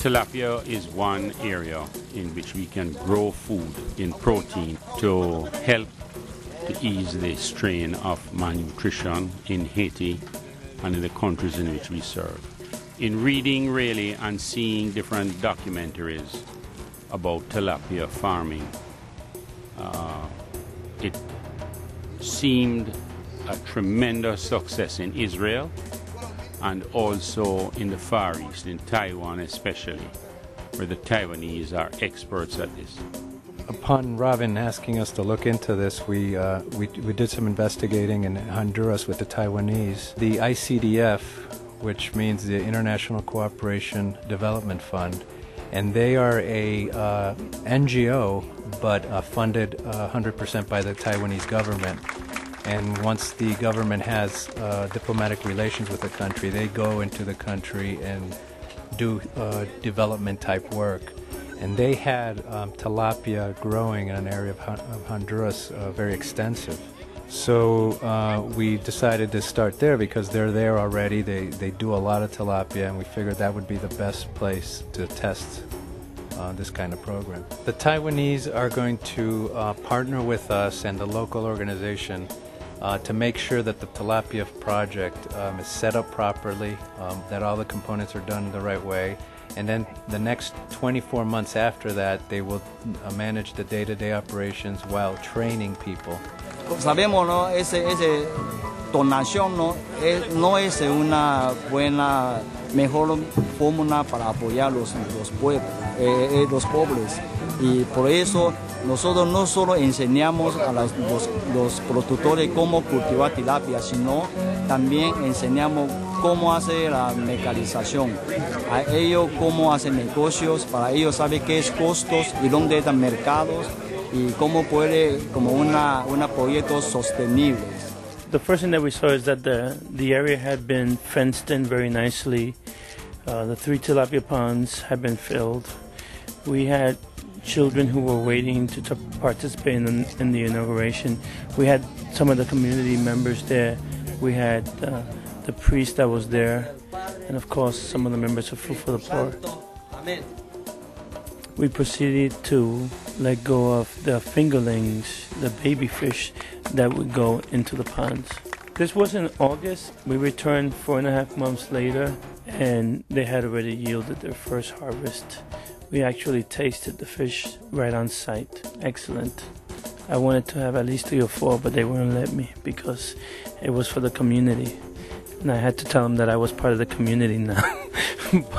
Tilapia is one area in which we can grow food in protein to help to ease the strain of malnutrition in Haiti and in the countries in which we serve. In reading really and seeing different documentaries about tilapia farming, it seemed a tremendous success in Israel and also in the Far East, in Taiwan especially, where the Taiwanese are experts at this. Upon Robin asking us to look into this, we did some investigating in Honduras with the Taiwanese. The ICDF, which means the International Cooperation Development Fund, and they are a NGO, but funded 100% by the Taiwanese government. And once the government has diplomatic relations with the country, they go into the country and do development type work. And they had tilapia growing in an area of Honduras very extensive. So we decided to start there because they're there already. They do a lot of tilapia, and we figured that would be the best place to test this kind of program. The Taiwanese are going to partner with us and the local organization to make sure that the tilapia project is set up properly, that all the components are done the right way, and then the next 24 months after that they will manage the day-to-day operations while training people. Sabemos, ¿no? Ese donación no es una buena, mejor fórmula para apoyar los pobres. Y por eso nosotros no solo enseñamos a los productores cómo cultivar tilapia, sino también enseñamos cómo hacer la mecanización, a ellos cómo hacen negocios, para ellos saber qué es costos y dónde están mercados y cómo puede como un proyecto sostenible. The first thing that we saw is that the area had been fenced in very nicely. The 3 tilapia ponds had been filled. We had children who were waiting to participate in the inauguration. We had some of the community members there. We had the priest that was there, and of course some of the members of Food for the Poor. We proceeded to let go of the fingerlings, the baby fish that would go into the ponds. This was in August. We returned 4.5 months later, and they had already yielded their first harvest. We actually tasted the fish right on site. Excellent. I wanted to have at least 3 or 4, but they wouldn't let me because it was for the community. And I had to tell them that I was part of the community now.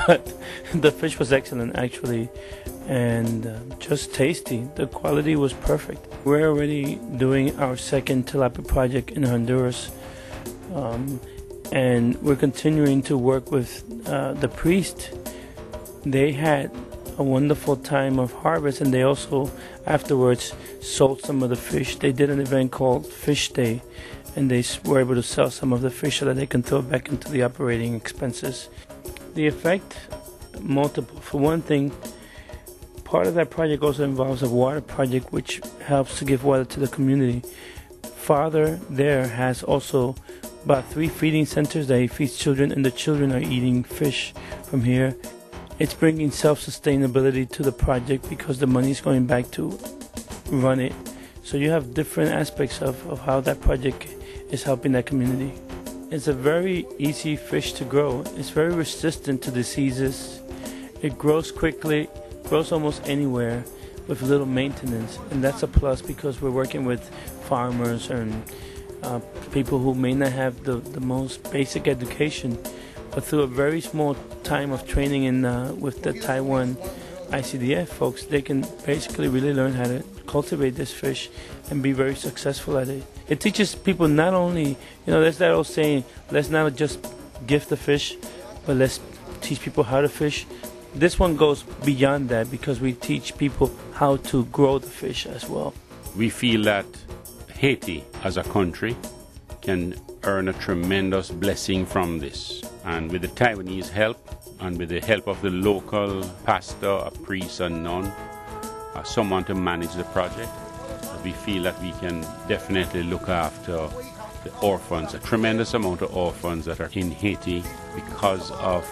But the fish was excellent, actually, and just tasty. The quality was perfect. We're already doing our second tilapia project in Honduras, and we're continuing to work with the priest. They had a wonderful time of harvest, and they also afterwards sold some of the fish. They did an event called Fish Day, and they were able to sell some of the fish so that they can throw back into the operating expenses. The effect, multiple. For one thing, part of that project also involves a water project which helps to give water to the community. Father there has also about 3 feeding centers that he feeds children, and the children are eating fish from here. It's bringing self-sustainability to the project because the money is going back to run it. So you have different aspects of how that project is helping that community. It's a very easy fish to grow. It's very resistant to diseases. It grows quickly, grows almost anywhere with little maintenance. And that's a plus because we're working with farmers and people who may not have the most basic education. But through a very small time of training with the Taiwan ICDF folks, they can basically really learn how to cultivate this fish and be very successful at it. It teaches people not only, there's that old saying, let's not just gift the fish, but let's teach people how to fish. This one goes beyond that because we teach people how to grow the fish as well. We feel that Haiti as a country can earn a tremendous blessing from this. And with the Taiwanese help, and with the help of the local pastor, a priest, and nun, someone to manage the project, we feel that we can definitely look after the orphans, a tremendous amount of orphans that are in Haiti because of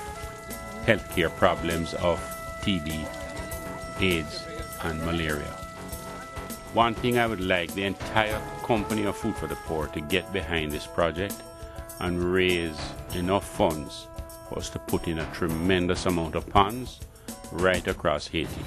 healthcare problems of TB, AIDS, and malaria. One thing I would like the entire company of Food for the Poor to get behind this project and raise enough funds for us to put in a tremendous amount of ponds right across Haiti.